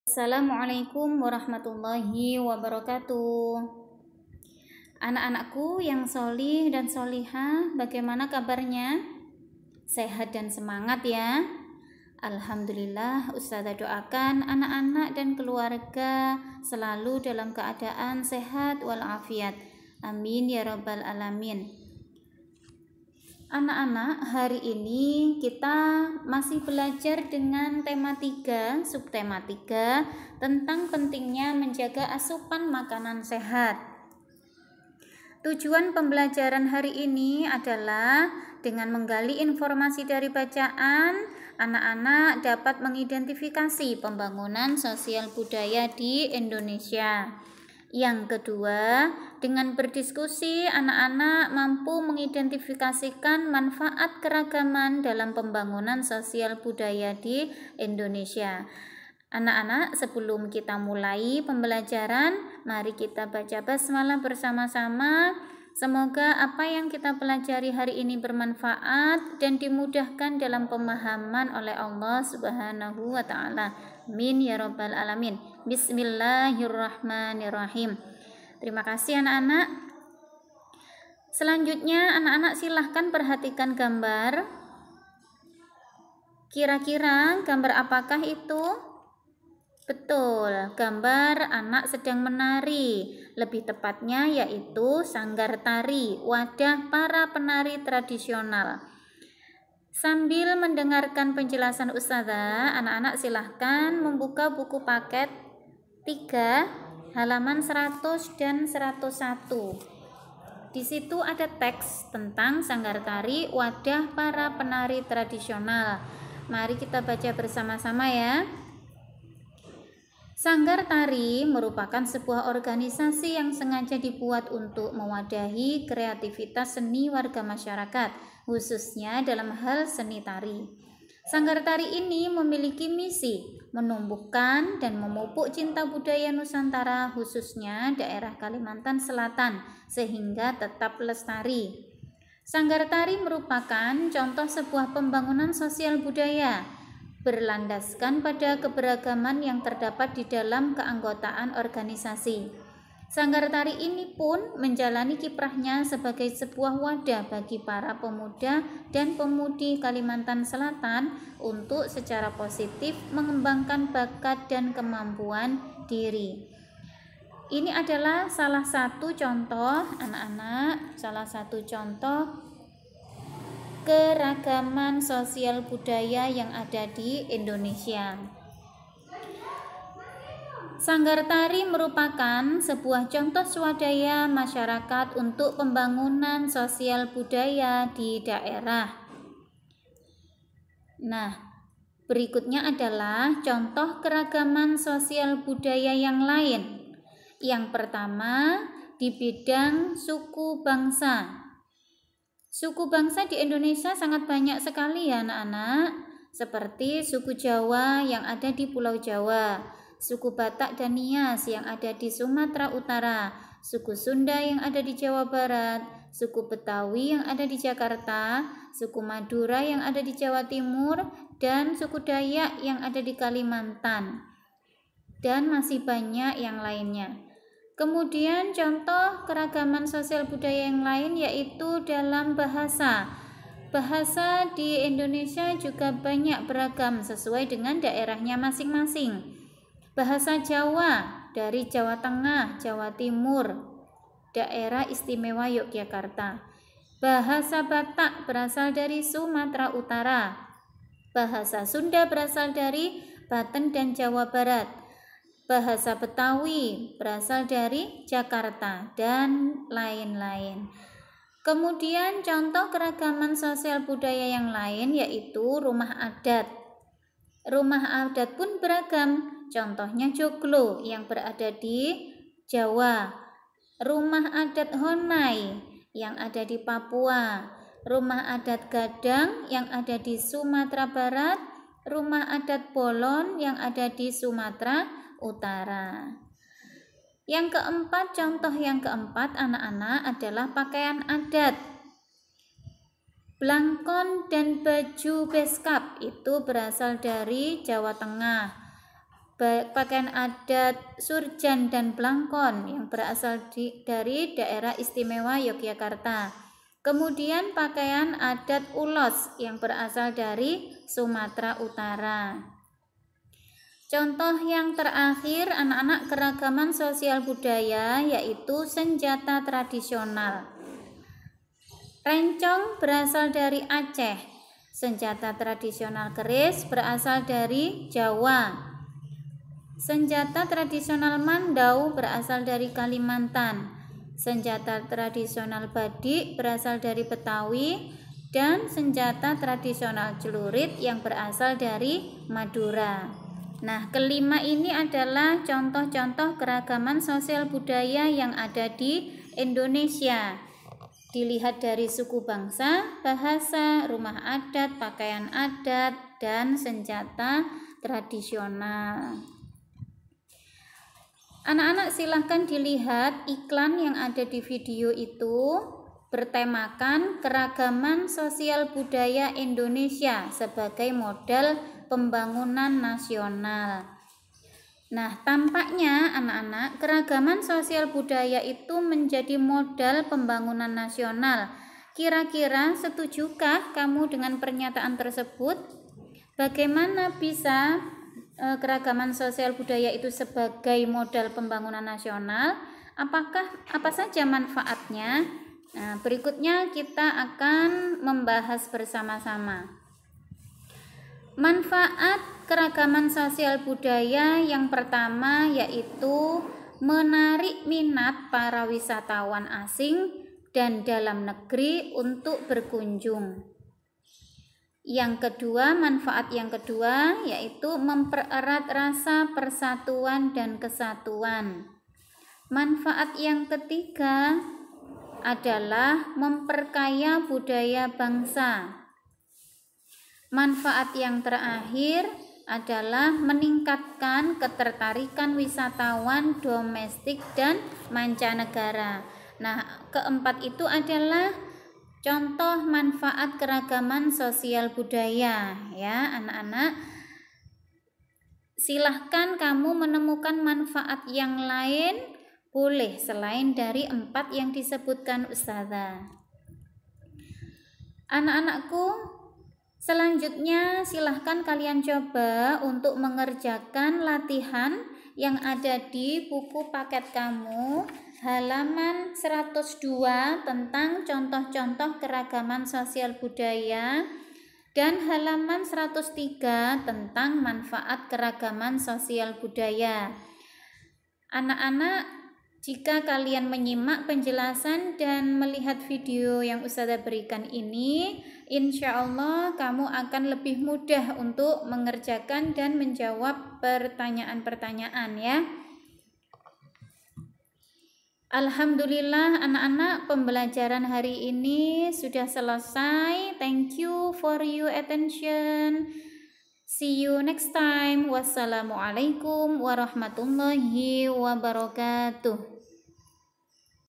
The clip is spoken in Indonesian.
Assalamualaikum warahmatullahi wabarakatuh. Anak-anakku yang solih dan solihah, bagaimana kabarnya? Sehat dan semangat ya? Alhamdulillah, Ustazah doakan anak-anak dan keluarga selalu dalam keadaan sehat walafiat. Amin ya rabbal alamin. Anak-anak, hari ini kita masih belajar dengan tema 3, subtema 3 tentang pentingnya menjaga asupan makanan sehat. Tujuan pembelajaran hari ini adalah dengan menggali informasi dari bacaan, anak-anak dapat mengidentifikasi pembangunan sosial budaya di Indonesia. Yang kedua, dengan berdiskusi, anak-anak mampu mengidentifikasikan manfaat keragaman dalam pembangunan sosial budaya di Indonesia. Anak-anak, sebelum kita mulai pembelajaran, mari kita baca basmalah bersama-sama. Semoga apa yang kita pelajari hari ini bermanfaat dan dimudahkan dalam pemahaman oleh Allah Subhanahu wa Ta'ala. Amin ya rabbal alamin. Bismillahirrahmanirrahim. Terima kasih anak-anak. Selanjutnya anak-anak silahkan perhatikan gambar. Kira-kira gambar apakah itu? Betul, gambar anak sedang menari. Lebih tepatnya yaitu sanggar tari, wadah para penari tradisional. Sambil mendengarkan penjelasan Ustazah, anak-anak silahkan membuka buku paket 3 halaman 100 dan 101. Di situ ada teks tentang sanggar tari, wadah para penari tradisional. Mari kita baca bersama-sama ya. Sanggar tari merupakan sebuah organisasi yang sengaja dibuat untuk mewadahi kreativitas seni warga masyarakat, khususnya dalam hal seni tari. Sanggar tari ini memiliki misi menumbuhkan dan memupuk cinta budaya Nusantara, khususnya daerah Kalimantan Selatan, sehingga tetap lestari. Sanggar tari merupakan contoh sebuah pembangunan sosial budaya, berlandaskan pada keberagaman yang terdapat di dalam keanggotaan organisasi. Sanggar tari ini pun menjalani kiprahnya sebagai sebuah wadah bagi para pemuda dan pemudi Kalimantan Selatan untuk secara positif mengembangkan bakat dan kemampuan diri. Ini adalah salah satu contoh anak-anak, salah satu contoh keragaman sosial budaya yang ada di Indonesia. Sanggar tari merupakan sebuah contoh swadaya masyarakat untuk pembangunan sosial budaya di daerah. Nah, berikutnya adalah contoh keragaman sosial budaya yang lain. Yang pertama, di bidang suku bangsa. Suku bangsa di Indonesia sangat banyak sekali ya anak-anak, seperti suku Jawa yang ada di Pulau Jawa, suku Batak dan Nias yang ada di Sumatera Utara, suku Sunda yang ada di Jawa Barat, suku Betawi yang ada di Jakarta, suku Madura yang ada di Jawa Timur, dan suku Dayak yang ada di Kalimantan, dan masih banyak yang lainnya. Kemudian contoh keragaman sosial budaya yang lain yaitu dalam bahasa. Bahasa di Indonesia juga banyak beragam sesuai dengan daerahnya masing-masing. Bahasa Jawa dari Jawa Tengah, Jawa Timur, daerah istimewa Yogyakarta. Bahasa Batak berasal dari Sumatera Utara. Bahasa Sunda berasal dari Banten dan Jawa Barat. Bahasa Betawi berasal dari Jakarta, dan lain-lain. Kemudian contoh keragaman sosial budaya yang lain yaitu rumah adat. Rumah adat pun beragam, contohnya joglo yang berada di Jawa, rumah adat Honai yang ada di Papua, rumah adat Gadang yang ada di Sumatera Barat, rumah adat Bolon yang ada di Sumatera Utara. Yang keempat, contoh yang keempat anak-anak adalah pakaian adat. Blangkon dan baju beskap itu berasal dari Jawa Tengah. pakaian adat Surjan dan Blangkon yang berasal dari daerah istimewa Yogyakarta. Kemudian pakaian adat Ulos yang berasal dari Sumatera Utara. Contoh yang terakhir anak-anak keragaman sosial budaya yaitu senjata tradisional. Rencong berasal dari Aceh, senjata tradisional keris berasal dari Jawa. Senjata tradisional Mandau berasal dari Kalimantan. Senjata tradisional Badik berasal dari Betawi dan senjata tradisional celurit yang berasal dari Madura. Nah, kelima ini adalah contoh-contoh keragaman sosial budaya yang ada di Indonesia. Dilihat dari suku bangsa, bahasa, rumah adat, pakaian adat, dan senjata tradisional. Anak-anak silahkan dilihat iklan yang ada di video itu bertemakan keragaman sosial budaya Indonesia sebagai modal pembangunan nasional. Nah, tampaknya anak-anak keragaman sosial budaya itu menjadi modal pembangunan nasional. Kira-kira setujukah kamu dengan pernyataan tersebut? Bagaimana bisa keragaman sosial budaya itu sebagai modal pembangunan nasional? Apa saja manfaatnya? Nah, berikutnya kita akan membahas bersama-sama. Manfaat keragaman sosial budaya yang pertama yaitu menarik minat para wisatawan asing dan dalam negeri untuk berkunjung. Yang kedua, manfaat yang kedua yaitu mempererat rasa persatuan dan kesatuan. Manfaat yang ketiga adalah memperkaya budaya bangsa. Manfaat yang terakhir adalah meningkatkan ketertarikan wisatawan domestik dan mancanegara. Nah, keempat itu adalah contoh manfaat keragaman sosial budaya ya anak-anak. Silahkan kamu menemukan manfaat yang lain, boleh selain dari 4 yang disebutkan Ustazah. Anak-anakku, selanjutnya silahkan kalian coba untuk mengerjakan latihan yang ada di buku paket kamu halaman 102 tentang contoh-contoh keragaman sosial budaya dan halaman 103 tentang manfaat keragaman sosial budaya. Anak-anak, jika kalian menyimak penjelasan dan melihat video yang Ustazah berikan ini, insya Allah kamu akan lebih mudah untuk mengerjakan dan menjawab pertanyaan-pertanyaan ya. Alhamdulillah anak-anak, pembelajaran hari ini sudah selesai. Thank you for your attention. See you next time. Wassalamualaikum warahmatullahi wabarakatuh.